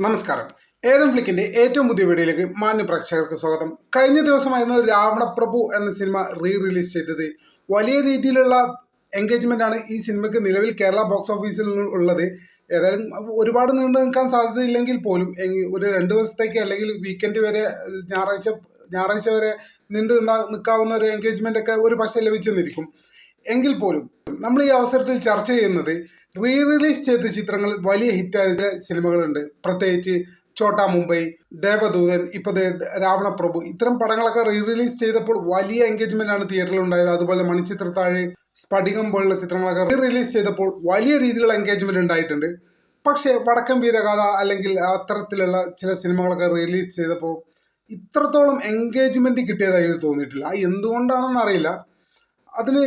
നമസ്കാരം. ഏതം ഫ്ലിക്കിന്റെ ഏറ്റവും പുതിയ വീഡിയോയിലേക്ക് മാന്യ പ്രേക്ഷകർക്ക് സ്വാഗതം. കഴിഞ്ഞ ദിവസമായിരുന്നു രാവണപ്രഭു എന്ന സിനിമ റിലീസ് ചെയ്തത്. വലിയ രീതിയിലുള്ള എൻഗേജ്മെന്റ് ആണ് ഈ സിനിമയ്ക്ക് നിലവിൽ കേരള ബോക്സ് ഓഫീസിൽ ഉള്ളത്. ഏതായാലും ഒരുപാട് നീണ്ടു നിൽക്കാൻ സാധ്യതയില്ലെങ്കിൽ പോലും ഒരു 2 ദിവസത്തേക്ക് അല്ലെങ്കിൽ വീക്കെൻഡ് വരെ ഞായറാഴ്ച വരെ നീണ്ടു നിൽക്കാവുന്ന ഒരു എൻഗേജ്മെന്റ് ഒക്കെ ഒരു പക്ഷേ ലഭിച്ചെന്നിരിക്കും. എങ്കിൽ പോലും നമ്മൾ ഈ അവസരത്തിൽ ചർച്ച ചെയ്യുന്നത് റിലീസ് ചെയ്ത ചിത്രങ്ങൾ വലിയ ഹിറ്റായ സിനിമകളുണ്ട്. പ്രത്യേകിച്ച് ചോട്ടാ മുംബൈ, ദേവദൂതൻ, ഇപ്പൊ രാവണപ്രഭു, ഇത്തരം പടങ്ങളൊക്കെ റിലീസ് ചെയ്തപ്പോൾ വലിയ എൻഗേജ്മെന്റ് ആണ് തിയേറ്ററിൽ ഉണ്ടായത്. അതുപോലെ മണിച്ചിത്രത്താഴ്, സ്ഫടികം പോലുള്ള ചിത്രങ്ങളൊക്കെ റിലീസ് ചെയ്തപ്പോൾ വലിയ രീതിയിലുള്ള എൻഗേജ്മെന്റ് ഉണ്ടായിട്ടുണ്ട്. പക്ഷേ വടക്കൻ വീരഗാഥ അല്ലെങ്കിൽ അത്തരത്തിലുള്ള ചില സിനിമകളൊക്കെ റിലീസ് ചെയ്തപ്പോൾ ഇത്രത്തോളം എൻഗേജ്മെന്റ് കിട്ടിയതായി തോന്നിയിട്ടില്ല. എന്തുകൊണ്ടാണെന്ന് അറിയില്ല. അതിന്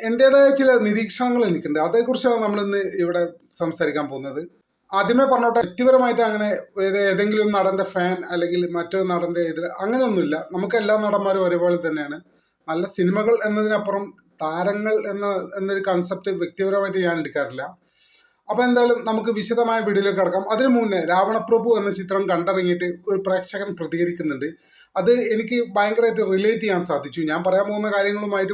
എൻ്റെതായ ചില നിരീക്ഷണങ്ങൾ എനിക്കുണ്ട്. അതേക്കുറിച്ചാണ് നമ്മളിന്ന് ഇവിടെ സംസാരിക്കാൻ പോകുന്നത്. ആദ്യമേ പറഞ്ഞോട്ടെ, വ്യക്തിപരമായിട്ട് അങ്ങനെ ഏതെങ്കിലും നടന്റെ ഫാൻ അല്ലെങ്കിൽ മറ്റൊരു നടന്റെ എതിരെ അങ്ങനെയൊന്നുമില്ല. നമുക്ക് എല്ലാ നടന്മാരും ഒരേപോലെ തന്നെയാണ്. നല്ല സിനിമകൾ എന്നതിനപ്പുറം താരങ്ങൾ എന്നൊരു കൺസെപ്റ്റ് വ്യക്തിപരമായിട്ട് ഞാൻ എടുക്കാറില്ല. അപ്പൊ എന്തായാലും നമുക്ക് വിശദമായ വീഡിയോയിലേക്ക് കടക്കാം. അതിനു മുന്നേ രാവണപ്രഭു എന്ന ചിത്രം കണ്ടിറങ്ങിയിട്ട് ഒരു പ്രേക്ഷകൻ പ്രതികരിക്കുന്നുണ്ട്. അത് എനിക്ക് ഭയങ്കരമായിട്ട് റിലേറ്റ് ചെയ്യാൻ സാധിച്ചു. ഞാൻ പറയാൻ പോകുന്ന കാര്യങ്ങളുമായിട്ട്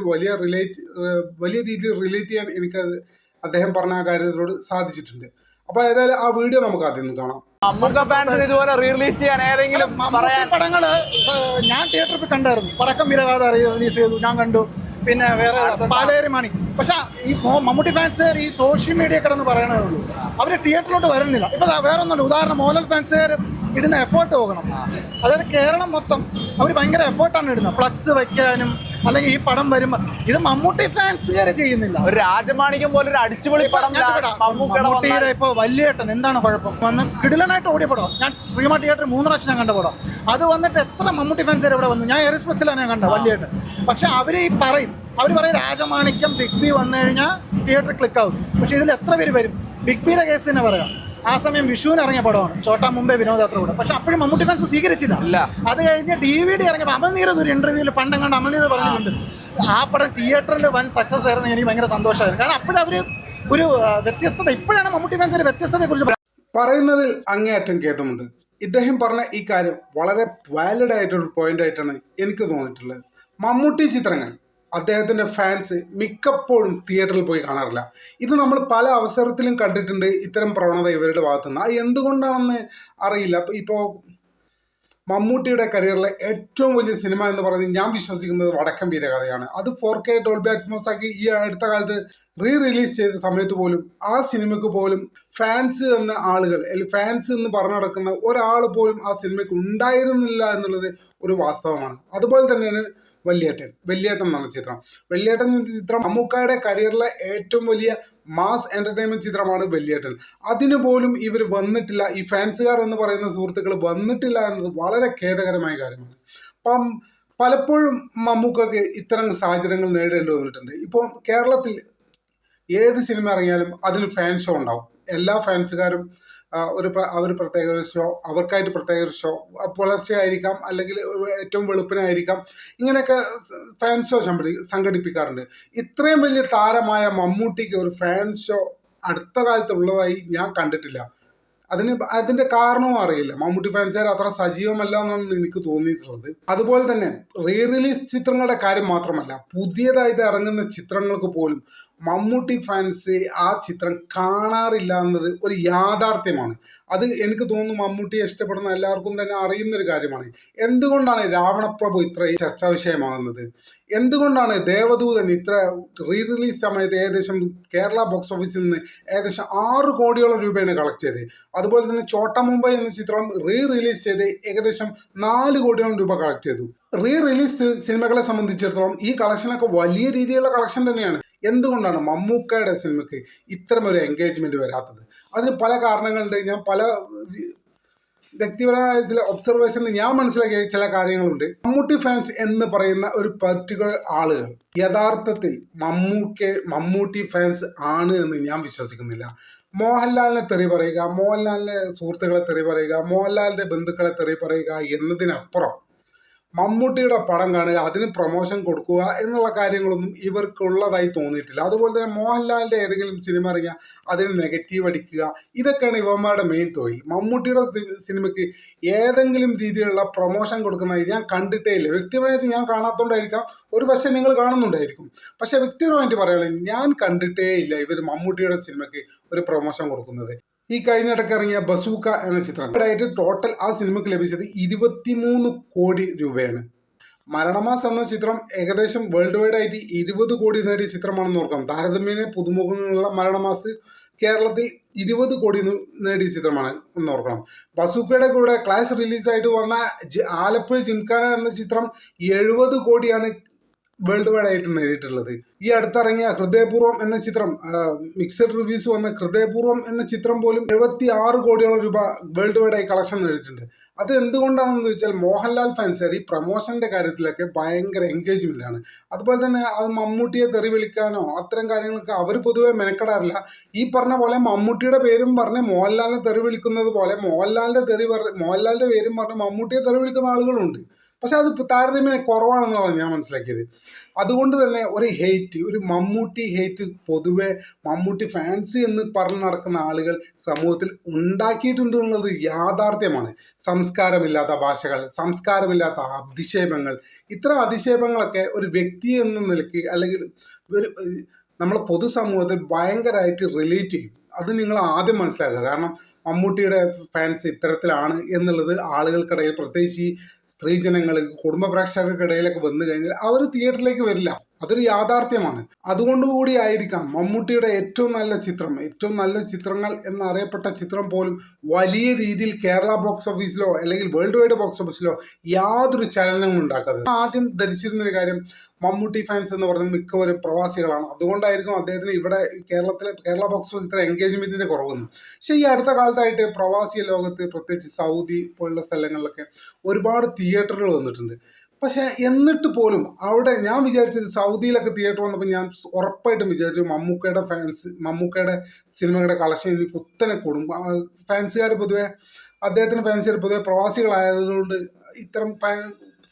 വലിയ രീതിയിൽ റിലേറ്റ് ചെയ്യാൻ എനിക്കത് അദ്ദേഹം പറഞ്ഞ ആ കാര്യത്തിനോട് സാധിച്ചിട്ടുണ്ട്. അപ്പൊ ഏതായാലും ആ വീഡിയോ നമുക്ക് ആദ്യം കാണാം. ഇതുപോലെ റിലീസ് ചെയ്യാൻ ഏതെങ്കിലും പടങ്ങള് ഞാൻ തിയേറ്ററിൽ കണ്ടായിരുന്നു. പടക്കം വീരഗാഥ റിലീസ് ചെയ്തു, ഞാൻ കണ്ടു. പിന്നെ വേറെ പാലേരി മണി. പക്ഷെ ഈ മമ്മൂട്ടി ഫാൻസുകാർ ഈ സോഷ്യൽ മീഡിയ കിടന്ന് പറയണതേ ഉള്ളൂ. അവര് തിയേറ്ററിലോട്ട് വരുന്നില്ല. ഇപ്പൊ വേറെ ഒന്നുണ്ട്. ഉദാഹരണം, മോഹൻലാൽ ഫാൻസുകാർ ഇടുന്ന എഫേർട്ട് പോകണം. അതായത് കേരളം മൊത്തം അവർ ഭയങ്കര എഫേർട്ടാണ് ഇടുന്നത്, ഫ്ലക്സ് വെക്കാനും അല്ലെങ്കിൽ ഈ പടം വരുമ്പോ. ഇത് മമ്മൂട്ടി ഫാൻസുകാരെ ചെയ്യുന്നില്ല. ഒരു രാജമാണിക്യം പോലെ ഒരു അടിച്ചുപൊളി പടം. മമ്മൂട്ടിയുടെ ഇപ്പൊ വല്യേട്ടൻ എന്താണ് കുഴപ്പം? വന്ന് കിടിലനായിട്ട് ഓടിയ പടം. ഞാൻ ശ്രീമാ തിയേറ്ററിൽ 3 പ്രാവശ്യം ഞാൻ കണ്ട പടം. അത് വന്നിട്ട് എത്ര മമ്മൂട്ടി ഫാൻസുകാർ ഇവിടെ വന്നു. ഞാൻ എയർസ്പെക്സിലാണ് ഞാൻ കണ്ടത് വല്യേട്ടൻ. പക്ഷെ അവർ പറയും രാജമാണിക്യം ബിഗ് ബി വന്നു കഴിഞ്ഞാൽ തിയേറ്ററിൽ ക്ലിക്ക് ആവും. പക്ഷെ ഇതിൽ എത്ര പേര് വരും? ബിഗ് ബിയുടെ കേസ് തന്നെ പറയാം. ആ സമയം വിഷുവിന് ഇറങ്ങിയ പടമാണ് ചോട്ടാ മുംബൈ വിനോദയാത്ര കൂടെ. പക്ഷെ അപ്പോഴും മമ്മൂട്ടി ഫാൻസ് സ്വീകരിച്ചില്ല. അത് കഴിഞ്ഞ് DVD ഇറങ്ങിയപ്പോൾ അമൽനീരത് ഒരു ഇന്റർവ്യൂവിൽ പണ്ടെങ്ങാണ്ട് അമൽനീരത് പറഞ്ഞിട്ടുണ്ട് ആ പടം തിയേറ്ററിൽ വൻ സക്സസ് ആയിരുന്നു. എനിക്ക് ഭയങ്കര സന്തോഷമായിരുന്നു. കാരണം അപ്പോഴവര് ഒരു വ്യത്യസ്തത, ഇപ്പോഴാണ് മമ്മൂട്ടി ഫാൻസിന്റെ വ്യത്യസ്തതയെ കുറിച്ച് പറയുന്നതിൽ അങ്ങേയറ്റം ഖേദമുണ്ട്. ഇദ്ദേഹം പറഞ്ഞ ഈ കാര്യം വളരെ വാലിഡ് ആയിട്ടൊരു പോയിന്റ് ആയിട്ടാണ് എനിക്ക് തോന്നിയിട്ടുള്ളത്. മമ്മൂട്ടി ചിത്രങ്ങൾ അദ്ദേഹത്തിൻ്റെ ഫാൻസ് മിക്കപ്പോഴും തിയേറ്ററിൽ പോയി കാണാറില്ല. ഇത് നമ്മൾ പല അവസരത്തിലും കണ്ടിട്ടുണ്ട്, ഇത്തരം പ്രവണത ഇവരുടെ ഭാഗത്തുനിന്ന്. അത് എന്തുകൊണ്ടാണെന്ന് അറിയില്ല. ഇപ്പോൾ മമ്മൂട്ടിയുടെ കരിയറിലെ ഏറ്റവും വലിയ സിനിമ എന്ന് പറയുന്നത് ഞാൻ വിശ്വസിക്കുന്നത് വടക്കൻ വീരകഥയാണ്. അത് 4K ഡോൾബി അറ്റ്മോസ് ആക്കി ഈ അടുത്ത കാലത്ത് റിലീസ് ചെയ്ത സമയത്ത് പോലും ആ സിനിമയ്ക്ക് പോലും ഫാൻസ് എന്ന ആളുകൾ, അല്ലെങ്കിൽ ഫാൻസ് എന്ന് പറഞ്ഞു നടക്കുന്ന ഒരാൾ പോലും ആ സിനിമയ്ക്ക് ഉണ്ടായിരുന്നില്ല എന്നുള്ളത് ഒരു വാസ്തവമാണ്. അതുപോലെ തന്നെയാണ് വെള്ളിയേട്ടൻ എന്നാണ് ചിത്രം. വെള്ളിയേട്ടൻ എന്ന ചിത്രം മമ്മൂക്കയുടെ കരിയറിലെ ഏറ്റവും വലിയ മാസ് എന്റർടൈൻമെന്റ് ചിത്രമാണ് വെള്ളിയേട്ടൻ. അതിനു പോലും ഇവർ വന്നിട്ടില്ല. ഈ ഫാൻസുകാർ എന്ന് പറയുന്ന സുഹൃത്തുക്കൾ വന്നിട്ടില്ല എന്നത് വളരെ ഖേദകരമായ കാര്യമാണ്. അപ്പം പലപ്പോഴും മമ്മൂക്കക്ക് ഇത്തരം സാഹചര്യങ്ങൾ നേരിടേണ്ടി വന്നിട്ടുണ്ട്. ഇപ്പോൾ കേരളത്തിൽ ഏത് സിനിമ ഇറങ്ങിയാലും അതിന് ഫാൻ ഷോ ഉണ്ടാവും. എല്ലാ ഫാൻസുകാരും അവർ പ്രത്യേക ഒരു ഷോ, അവർക്കായിട്ട് പ്രത്യേക ഒരു ഷോ, പുലർച്ചെ ആയിരിക്കാം അല്ലെങ്കിൽ ഏറ്റവും വെളുപ്പിനായിരിക്കാം, ഇങ്ങനെയൊക്കെ ഫാൻ ഷോ സംഘടിപ്പിക്കാറുണ്ട്. ഇത്രയും വലിയ താരമായ മമ്മൂട്ടിക്ക് ഒരു ഫാൻ ഷോ അടുത്ത കാലത്ത് ഉള്ളതായി ഞാൻ കണ്ടിട്ടില്ല. അതിന്റെ കാരണവും അറിയില്ല. മമ്മൂട്ടി ഫാൻസുകാർ അത്ര സജീവമല്ല എന്നാണ് എനിക്ക് തോന്നിയിട്ടുള്ളത്. അതുപോലെ തന്നെ റിലീസ് ചിത്രങ്ങളുടെ കാര്യം മാത്രമല്ല, പുതിയതായിട്ട് ഇറങ്ങുന്ന ചിത്രങ്ങൾക്ക് പോലും മമ്മൂട്ടി ഫാൻസ് ആ ചിത്രം കാണാറില്ല എന്നത് ഒരു യാഥാർത്ഥ്യമാണ്. അത് എനിക്ക് തോന്നുന്നു മമ്മൂട്ടിയെ ഇഷ്ടപ്പെടുന്ന എല്ലാവർക്കും തന്നെ അറിയുന്നൊരു കാര്യമാണ്. എന്തുകൊണ്ടാണ് രാവണപ്രഭു ഇത്ര ചർച്ചാ വിഷയമാകുന്നത്? എന്തുകൊണ്ടാണ് ദേവദൂതൻ ഇത്ര റിലീസ് സമയത്ത് ഏകദേശം കേരള ബോക്സ് ഓഫീസിൽ നിന്ന് ഏകദേശം 6 കോടിയോളം രൂപയാണ് കളക്ട് ചെയ്തത്? അതുപോലെ തന്നെ ചോട്ടാ മുംബൈ എന്ന ചിത്രം റിലീസ് ചെയ്ത് ഏകദേശം 4 കോടിയോളം രൂപ കളക്ട് ചെയ്തു. റിലീസ് സിനിമകളെ സംബന്ധിച്ചിടത്തോളം ഈ കളക്ഷനൊക്കെ വലിയ രീതിയിലുള്ള കളക്ഷൻ തന്നെയാണ്. എന്തുകൊണ്ടാണ് മമ്മൂക്കയുടെ സിനിമയ്ക്ക് ഇത്തരമൊരു എൻഗേജ്മെന്റ് വരാത്തത്? അതിന് പല കാരണങ്ങളുണ്ട്. ഞാൻ പല വ്യക്തിപരമായ ചില ഒബ്സർവേഷനിൽ ഞാൻ മനസ്സിലാക്കിയ ചില കാര്യങ്ങളുണ്ട്. മമ്മൂട്ടി ഫാൻസ് എന്ന് പറയുന്ന ഒരു പർട്ടിക്കുലർ ആളുകൾ യഥാർത്ഥത്തിൽ മമ്മൂട്ടി ഫാൻസ് ആണ് എന്ന് ഞാൻ വിശ്വസിക്കുന്നില്ല. മോഹൻലാലിനെ തെറി പറയുക, മോഹൻലാലിന്റെ സുഹൃത്തുക്കളെ തെറി പറയുക, മോഹൻലാലിന്റെ ബന്ധുക്കളെ തെറി പറയുക എന്നതിനപ്പുറം മമ്മൂട്ടിയുടെ പടം കാണുക, അതിന് പ്രൊമോഷൻ കൊടുക്കുക എന്നുള്ള കാര്യങ്ങളൊന്നും ഇവർക്കുള്ളതായി തോന്നിയിട്ടില്ല. അതുപോലെ തന്നെ മോഹൻലാലിൻ്റെ ഏതെങ്കിലും സിനിമ ഇറങ്ങിയാൽ അതിന് നെഗറ്റീവ് അടിക്കുക, ഇതൊക്കെയാണ് ഇവന്മാരുടെ മെയിൻ തൊഴിൽ. മമ്മൂട്ടിയുടെ സിനിമയ്ക്ക് ഏതെങ്കിലും രീതിയിലുള്ള പ്രൊമോഷൻ കൊടുക്കുന്നതായി ഞാൻ കണ്ടിട്ടേ ഇല്ല. വ്യക്തിപരമായിട്ട് ഞാൻ കാണാത്തതുകൊണ്ടായിരിക്കാം, ഒരു പക്ഷേ നിങ്ങൾ കാണുന്നുണ്ടായിരിക്കും. പക്ഷേ വ്യക്തിപരമായിട്ട് പറയുകയാണെങ്കിൽ ഞാൻ കണ്ടിട്ടേ ഇല്ല ഇവർ മമ്മൂട്ടിയുടെ സിനിമയ്ക്ക് ഒരു പ്രൊമോഷൻ കൊടുക്കുന്നത്. ഈ കഴിഞ്ഞിടയ്ക്ക് ഇറങ്ങിയ ബസൂക്ക എന്ന ചിത്രം ആയിട്ട് ടോട്ടൽ ആ സിനിമയ്ക്ക് ലഭിച്ചത് 23 കോടി രൂപയാണ്. മരണമാസ് എന്ന ചിത്രം ഏകദേശം വേൾഡ് വൈഡ് ആയിട്ട് 20 കോടി നേടിയ ചിത്രമാണെന്ന് ഓർക്കാം. താരതമ്യേന പുതുമുഖങ്ങളുള്ള മരണമാസ് കേരളത്തിൽ 20 കോടി നേടിയ ചിത്രമാണ് എന്ന് ഓർക്കണം. ബസൂക്കയുടെ കൂടെ ക്ലാഷ് റിലീസായിട്ട് വന്ന ആലപ്പുഴ ജിംഖാന എന്ന ചിത്രം 70 കോടിയാണ് വേൾഡ് വൈഡ് ആയിട്ട് നേടിയിട്ടുള്ളത്. ഈ അടുത്തിറങ്ങിയ ഹൃദയപൂർവ്വം എന്ന ചിത്രം, മിക്സഡ് റിവ്യൂസ് വന്ന ഹൃദയപൂർവ്വം എന്ന ചിത്രം പോലും 76 കോടിയോളം രൂപ വേൾഡ് വൈഡ് ആയി കളക്ഷൻ നേടിയിട്ടുണ്ട്. അത് എന്തുകൊണ്ടാണെന്ന് ചോദിച്ചാൽ മോഹൻലാൽ ഫാൻസുകാർ ഈ പ്രൊമോഷൻ്റെ കാര്യത്തിലൊക്കെ ഭയങ്കര എൻഗേജ്മെൻ്റാണ്. അതുപോലെ തന്നെ അത് മമ്മൂട്ടിയെ തെറി വിളിക്കാനോ അത്തരം കാര്യങ്ങളൊക്കെ അവർ പൊതുവെ മെനക്കെടാറില്ല. ഈ പറഞ്ഞ പോലെ മമ്മൂട്ടിയുടെ പേരും പറഞ്ഞ് മോഹൻലാലിനെ തെറി വിളിക്കുന്നത് പോലെ മോഹൻലാലിൻ്റെ പേരും പറഞ്ഞ് മമ്മൂട്ടിയെ തെറി വിളിക്കുന്ന ആളുകളുണ്ട്. പക്ഷെ അത് താരതമ്യം കുറവാണെന്നുള്ളതാണ് ഞാൻ മനസ്സിലാക്കിയത്. അതുകൊണ്ട് തന്നെ ഒരു മമ്മൂട്ടി ഹേറ്റ് പൊതുവെ മമ്മൂട്ടി ഫാൻസ് എന്ന് പറഞ്ഞ് നടക്കുന്ന ആളുകൾ സമൂഹത്തിൽ ഉണ്ടാക്കിയിട്ടുണ്ട് എന്നുള്ളത് യാഥാർത്ഥ്യമാണ്. സംസ്കാരമില്ലാത്ത ഭാഷകൾ, സംസ്കാരമില്ലാത്ത അധിക്ഷേപങ്ങൾ, ഇത്തരം അധിക്ഷേപങ്ങളൊക്കെ ഒരു വ്യക്തി എന്ന നിലയ്ക്ക് അല്ലെങ്കിൽ നമ്മളെ പൊതുസമൂഹത്തിൽ ഭയങ്കരമായിട്ട് റിലേറ്റ് ചെയ്യും. അത് നിങ്ങൾ ആദ്യം മനസ്സിലാക്കുക. കാരണം മമ്മൂട്ടിയുടെ ഫാൻസ് ഇത്തരത്തിലാണ് എന്നുള്ളത് ആളുകൾക്കിടയിൽ, പ്രത്യേകിച്ച് സ്ത്രീജനങ്ങൾ, കുടുംബ പ്രേക്ഷകർക്കിടയിലൊക്കെ വന്നു കഴിഞ്ഞാൽ അവർ തിയേറ്ററിലേക്ക് വരില്ല. അതൊരു യാഥാർത്ഥ്യമാണ്. അതുകൊണ്ടുകൂടി ആയിരിക്കാം മമ്മൂട്ടിയുടെ ഏറ്റവും നല്ല ചിത്രങ്ങൾ എന്നറിയപ്പെട്ട ചിത്രം പോലും വലിയ രീതിയിൽ കേരള ബോക്സ് ഓഫീസിലോ അല്ലെങ്കിൽ വേൾഡ് വൈഡ് ബോക്സ് ഓഫീസിലോ യാതൊരു ചലനവും ഉണ്ടാക്കാത്തത്. ആദ്യം ധരിച്ചിരുന്നൊരു കാര്യം, മമ്മൂട്ടി ഫാൻസ് എന്ന് പറയുന്നത് മിക്കവരും പ്രവാസികളാണ്. അതുകൊണ്ടായിരിക്കും അദ്ദേഹത്തിന് ഇവിടെ കേരള ബോക്സ് ഓഫീസ് ഇത്ര എൻഗേജ്മെന്റിന്റെ കുറവെന്ന്. പക്ഷേ ഈ അടുത്ത കാലത്തായിട്ട് പ്രവാസി ലോകത്ത്, പ്രത്യേകിച്ച് സൗദി പോലുള്ള സ്ഥലങ്ങളിലൊക്കെ ഒരുപാട് തിയേറ്ററുകൾ വന്നിട്ടുണ്ട്. പക്ഷെ എന്നിട്ട് പോലും അവിടെ ഞാൻ വിചാരിച്ചത്, സൗദിയിലൊക്കെ തിയേറ്റർ വന്നപ്പോൾ ഞാൻ ഉറപ്പായിട്ടും വിചാരിച്ചു മമ്മൂക്കയുടെ സിനിമയുടെ കളക്ഷൻ ഇനി കുത്തനെ കൂടും. അദ്ദേഹത്തിന് ഫാൻസുകാർ പൊതുവെ പ്രവാസികളായതുകൊണ്ട് ഇത്തരം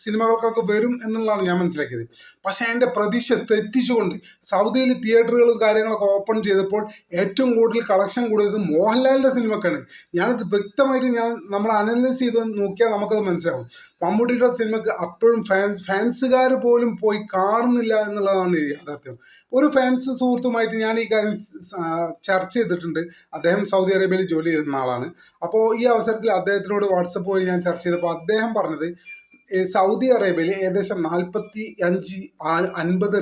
സിനിമകൾക്കൊക്കെ വരും എന്നുള്ളതാണ് ഞാൻ മനസ്സിലാക്കിയത്. പക്ഷേ അതിൻ്റെ പ്രതീക്ഷ തെറ്റിച്ചുകൊണ്ട് സൗദിയിൽ തിയേറ്ററുകളും കാര്യങ്ങളൊക്കെ ഓപ്പൺ ചെയ്തപ്പോൾ ഏറ്റവും കൂടുതൽ കളക്ഷൻ കൂടിയത് മോഹൻലാലിൻ്റെ സിനിമക്കാണ്. ഞാനത് വ്യക്തമായിട്ട് നമ്മൾ അനലൈസ് ചെയ്ത് നോക്കിയാൽ നമുക്കത് മനസ്സിലാവും. മമ്മൂട്ടിയുടെ സിനിമക്ക് അപ്പോഴും ഫാൻസുകാർ പോലും പോയി കാണുന്നില്ല എന്നുള്ളതാണ് യാഥാർത്ഥ്യം. ഒരു ഫാൻസ് സുഹൃത്തുമായിട്ട് ഞാൻ ഈ കാര്യം ചർച്ച ചെയ്തിട്ടുണ്ട്. അദ്ദേഹം സൗദി അറേബ്യയിൽ ജോലി ചെയ്യുന്ന ആളാണ്. അപ്പോൾ ഈ അവസരത്തിൽ അദ്ദേഹത്തിനോട് വാട്സപ്പ് വഴി ഞാൻ ചർച്ച ചെയ്തപ്പോൾ അദ്ദേഹം പറഞ്ഞത്, സൗദി അറേബ്യയിൽ ഏകദേശം 45-50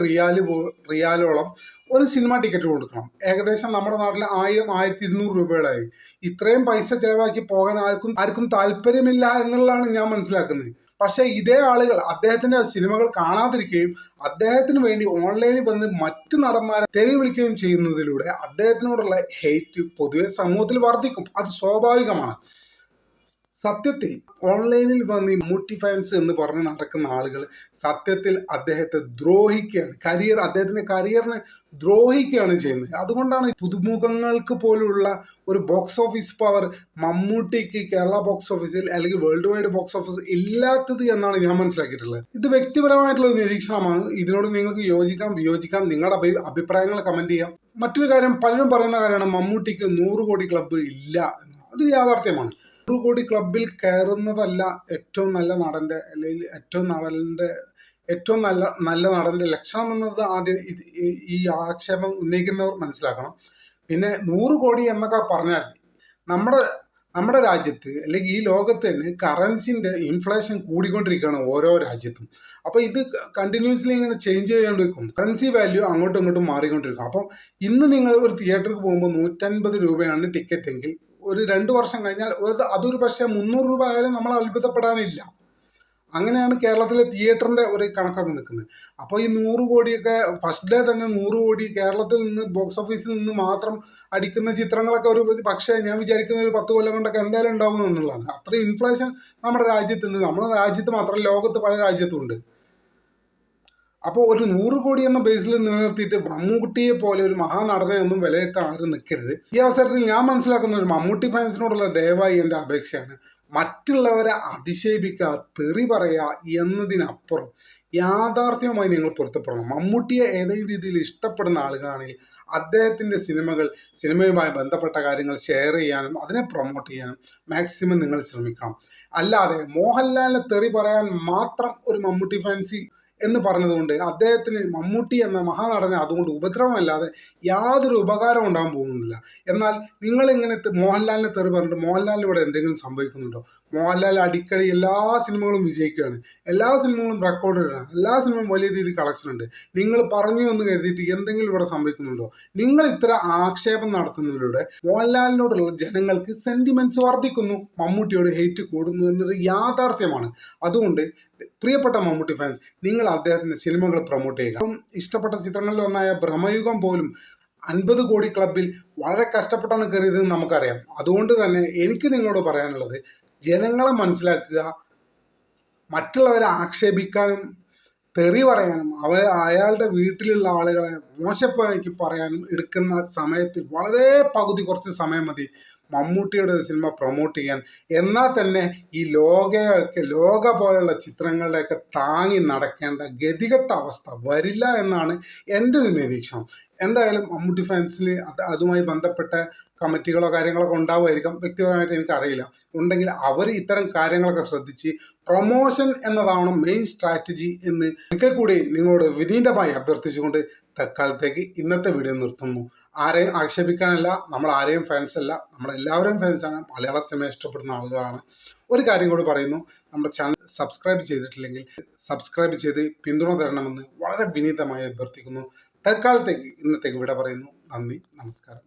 റിയാലോളം ഒരു സിനിമ ടിക്കറ്റ് കൊടുക്കണം. ഏകദേശം നമ്മുടെ നാട്ടിൽ 1000-1200 രൂപകളായി. ഇത്രയും പൈസ ചിലവാക്കി പോകാൻ ആർക്കും താല്പര്യമില്ല എന്നുള്ളതാണ് ഞാൻ മനസ്സിലാക്കുന്നത്. പക്ഷേ ഇതേ ആളുകൾ അദ്ദേഹത്തിൻ്റെ സിനിമകൾ കാണാതിരിക്കുകയും അദ്ദേഹത്തിന് വേണ്ടി ഓൺലൈനിൽ വന്ന് മറ്റു നടന്മാരെ തെറി വിളിക്കുകയും ചെയ്യുന്നതിലൂടെ അദ്ദേഹത്തിനോടുള്ള ഹെയ്റ്റ് പൊതുവെ സമൂഹത്തിൽ വർദ്ധിക്കും. അത് സ്വാഭാവികമാണ്. സത്യത്തിൽ ഓൺലൈനിൽ വന്ന് മമ്മൂട്ടി ഫാൻസ് എന്ന് പറഞ്ഞ് നടക്കുന്ന ആളുകൾ സത്യത്തിൽ അദ്ദേഹത്തെ ദ്രോഹിക്കുകയാണ്, അദ്ദേഹത്തിൻ്റെ കരിയറിനെ ദ്രോഹിക്കുകയാണ് ചെയ്യുന്നത്. അതുകൊണ്ടാണ് പുതുമുഖങ്ങൾക്ക് പോലുള്ള ഒരു ബോക്സ് ഓഫീസ് പവർ മമ്മൂട്ടിക്ക് കേരള ബോക്സ് ഓഫീസിൽ അല്ലെങ്കിൽ വേൾഡ് വൈഡ് ബോക്സ് ഓഫീസ് ഇല്ലാത്തത് എന്നാണ് ഞാൻ മനസ്സിലാക്കിയിട്ടുള്ളത്. ഇത് വ്യക്തിപരമായിട്ടുള്ള നിരീക്ഷണമാണ്. ഇതിനോട് നിങ്ങൾക്ക് യോജിക്കാം, വിയോജിക്കാം. നിങ്ങളുടെ അഭിപ്രായങ്ങൾ കമൻറ്റ് ചെയ്യാം. മറ്റൊരു കാര്യം, പലരും പറയുന്ന കാര്യമാണ് മമ്മൂട്ടിക്ക് 100 കോടി ക്ലബ്ബ് ഇല്ല എന്ന്. അത് യാഥാർത്ഥ്യമാണ്. 100 കോടി ക്ലബിൽ കയറുന്നതല്ല ഏറ്റവും നല്ല നടൻ്റെ അല്ലെങ്കിൽ ഏറ്റവും നല്ല നടൻ്റെ ലക്ഷണം എന്നത് ആദ്യം ഈ ആക്ഷേപം ഉന്നയിക്കുന്നവർ മനസ്സിലാക്കണം. പിന്നെ 100 കോടി എന്നൊക്കെ പറഞ്ഞാൽ നമ്മുടെ രാജ്യത്ത് അല്ലെങ്കിൽ ഈ ലോകത്ത് തന്നെ കറൻസിൻ്റെ ഇൻഫ്ലേഷൻ കൂടിക്കൊണ്ടിരിക്കുകയാണ് ഓരോ രാജ്യത്തും. അപ്പോൾ ഇത് കണ്ടിന്യൂസ്ലി ഇങ്ങനെ ചേഞ്ച് ചെയ്തുകൊണ്ടിരിക്കും. കറൻസി വാല്യൂ അങ്ങോട്ടും ഇങ്ങോട്ടും മാറിക്കൊണ്ടിരിക്കും. അപ്പോൾ ഇന്ന് നിങ്ങൾ ഒരു തിയേറ്ററിൽ പോകുമ്പോൾ 150 രൂപയാണ് ടിക്കറ്റ് എങ്കിൽ ഒരു 2 വർഷം കഴിഞ്ഞാൽ അതൊരു പക്ഷേ 300 രൂപ ആയാലും നമ്മൾ അത്ഭുതപ്പെടാനില്ല. അങ്ങനെയാണ് കേരളത്തിലെ തിയേറ്ററിൻ്റെ ഒരു കണക്കൊക്കെ നിൽക്കുന്നത്. അപ്പോൾ ഈ 100 കോടിയൊക്കെ ഫസ്റ്റ് ഡേ തന്നെ 100 കോടി കേരളത്തിൽ നിന്ന് ബോക്സ് ഓഫീസിൽ നിന്ന് മാത്രം അടിക്കുന്ന ചിത്രങ്ങളൊക്കെ പക്ഷേ ഞാൻ വിചാരിക്കുന്ന ഒരു 10 കൊല്ലം കൊണ്ടൊക്കെ എന്തായാലും ഉണ്ടാവും എന്നുള്ളതാണ്. അത്രയും ഇൻഫ്ലേഷൻ നമ്മുടെ രാജ്യത്തുണ്ട്. നമ്മുടെ രാജ്യത്ത് മാത്രമല്ല, ലോകത്ത് പല രാജ്യത്തും ഉണ്ട്. അപ്പോൾ ഒരു 100 കോടി എന്ന ബേസിൽ നിലനിർത്തിയിട്ട് മമ്മൂട്ടിയെ പോലെ ഒരു മഹാനടനെ ഒന്നും വിലയിരുത്താൻ ആരും നിൽക്കരുത്. ഈ അവസരത്തിൽ ഞാൻ മനസ്സിലാക്കുന്ന ഒരു മമ്മൂട്ടി ഫാൻസിനോടുള്ള ദയവായി എൻ്റെ അപേക്ഷയാണ്, മറ്റുള്ളവരെ അധിക്ഷേപിക്കുക, തെറി പറയുക എന്നതിനപ്പുറം യാഥാർത്ഥ്യവുമായി നിങ്ങൾ പൊരുത്തപ്പെടണം. മമ്മൂട്ടിയെ ഏതെങ്കിലും രീതിയിൽ ഇഷ്ടപ്പെടുന്ന ആളുകളാണെങ്കിൽ അദ്ദേഹത്തിൻ്റെ സിനിമയുമായി ബന്ധപ്പെട്ട കാര്യങ്ങൾ ഷെയർ ചെയ്യാനും അതിനെ പ്രൊമോട്ട് ചെയ്യാനും മാക്സിമം നിങ്ങൾ ശ്രമിക്കണം. അല്ലാതെ മോഹൻലാലിനെ തെറി പറയാൻ മാത്രം ഒരു മമ്മൂട്ടി ഫാൻസി എന്ന് പറഞ്ഞതുകൊണ്ട് അദ്ദേഹത്തിന് മമ്മൂട്ടി എന്ന മഹാനടനെ അതുകൊണ്ട് ഉപദ്രവമല്ലാതെ യാതൊരു ഉപകാരവും ഉണ്ടാകാൻ പോകുന്നില്ല. എന്നാൽ നിങ്ങളിങ്ങനെ മോഹൻലാലിനെ തെറി പറഞ്ഞിട്ട് മോഹൻലാലിന് ഇവിടെ എന്തെങ്കിലും സംഭവിക്കുന്നുണ്ടോ? മോഹൻലാൽ അടിക്കടി എല്ലാ സിനിമകളും വിജയിക്കുകയാണ്, എല്ലാ സിനിമകളും റെക്കോർഡാണ്, എല്ലാ സിനിമയും വലിയ രീതിയിൽ കളക്ഷൻ ഉണ്ട്. നിങ്ങൾ പറഞ്ഞു എന്ന് കരുതിയിട്ട് എന്തെങ്കിലും ഇവിടെ സംഭവിക്കുന്നുണ്ടോ? നിങ്ങൾ ഇത്ര ആക്ഷേപം നടത്തുന്നതിലൂടെ മോഹൻലാലിനോടുള്ള ജനങ്ങൾക്ക് സെന്റിമെന്റ്സ് വർദ്ധിക്കുന്നു, മമ്മൂട്ടിയോട് ഹെയ്റ്റ് കൂടുന്നു എന്നൊരു യാഥാർത്ഥ്യമാണ്. അതുകൊണ്ട് പ്രിയപ്പെട്ട മമ്മൂട്ടി ഫാൻസ്, നിങ്ങൾ അദ്ദേഹത്തിൻ്റെ സിനിമകൾ പ്രൊമോട്ട് ചെയ്യുക. അപ്പം ഇഷ്ടപ്പെട്ട ചിത്രങ്ങളിൽ ഒന്നായ ഭ്രമയുഗം പോലും 50 കോടി ക്ലബിൽ വളരെ കഷ്ടപ്പെട്ടാണ് കയറിയതെന്ന് നമുക്കറിയാം. അതുകൊണ്ട് തന്നെ എനിക്ക് നിങ്ങളോട് പറയാനുള്ളത്, ജനങ്ങളെ മനസ്സിലാക്കുക. മറ്റുള്ളവരെ ആക്ഷേപിക്കാനും തെറി പറയാനും അയാളുടെ വീട്ടിലുള്ള ആളുകളെ മോശപ്പാക്കി പറയാനും എടുക്കുന്ന സമയത്ത് വളരെ പകുതി കുറച്ച് സമയം മതി മമ്മൂട്ടിയുടെ സിനിമ പ്രൊമോട്ട് ചെയ്യാൻ. എന്നാൽ തന്നെ ഈ ലോക പോലെയുള്ള ചിത്രങ്ങളുടെയൊക്കെ താങ്ങി നടക്കേണ്ട ഗതികെട്ട അവസ്ഥ വരില്ല എന്നാണ് എൻ്റെ ഒരു നിരീക്ഷണം. എന്തായാലും മമ്മൂട്ടി ഫാൻസിൽ അതുമായി ബന്ധപ്പെട്ട കമ്മിറ്റികളോ കാര്യങ്ങളൊക്കെ ഉണ്ടാവുമായിരിക്കാം, വ്യക്തിപരമായിട്ട് എനിക്കറിയില്ല. ഉണ്ടെങ്കിൽ അവർ ഇത്തരം കാര്യങ്ങളൊക്കെ ശ്രദ്ധിച്ച് പ്രൊമോഷൻ എന്നതാണ് മെയിൻ സ്ട്രാറ്റജി എന്ന് ഒരിക്കൽ കൂടി നിങ്ങളോട് വിനീതമായി അഭ്യർത്ഥിച്ചുകൊണ്ട് തൽക്കാലത്തേക്ക് ഇന്നത്തെ വീഡിയോ നിർത്തുന്നു. ആരെയും ആക്ഷേപിക്കാനല്ല, നമ്മൾ ആരെയും ഫാൻസ് അല്ല, നമ്മളെല്ലാവരും ഫാൻസാണ്, മലയാള സിനിമ ഇഷ്ടപ്പെടുന്ന ആളുകളാണ്. ഒരു കാര്യം കൂടി പറയുന്നു, നമ്മുടെ ചാനൽ സബ്സ്ക്രൈബ് ചെയ്തിട്ടില്ലെങ്കിൽ സബ്സ്ക്രൈബ് ചെയ്ത് പിന്തുണ തരണമെന്ന് വളരെ വിനീതമായി അഭ്യർത്ഥിക്കുന്നു. തൽക്കാലത്തേക്ക് ഇന്നത്തേക്ക് വിട പറയുന്നു. നന്ദി, നമസ്കാരം.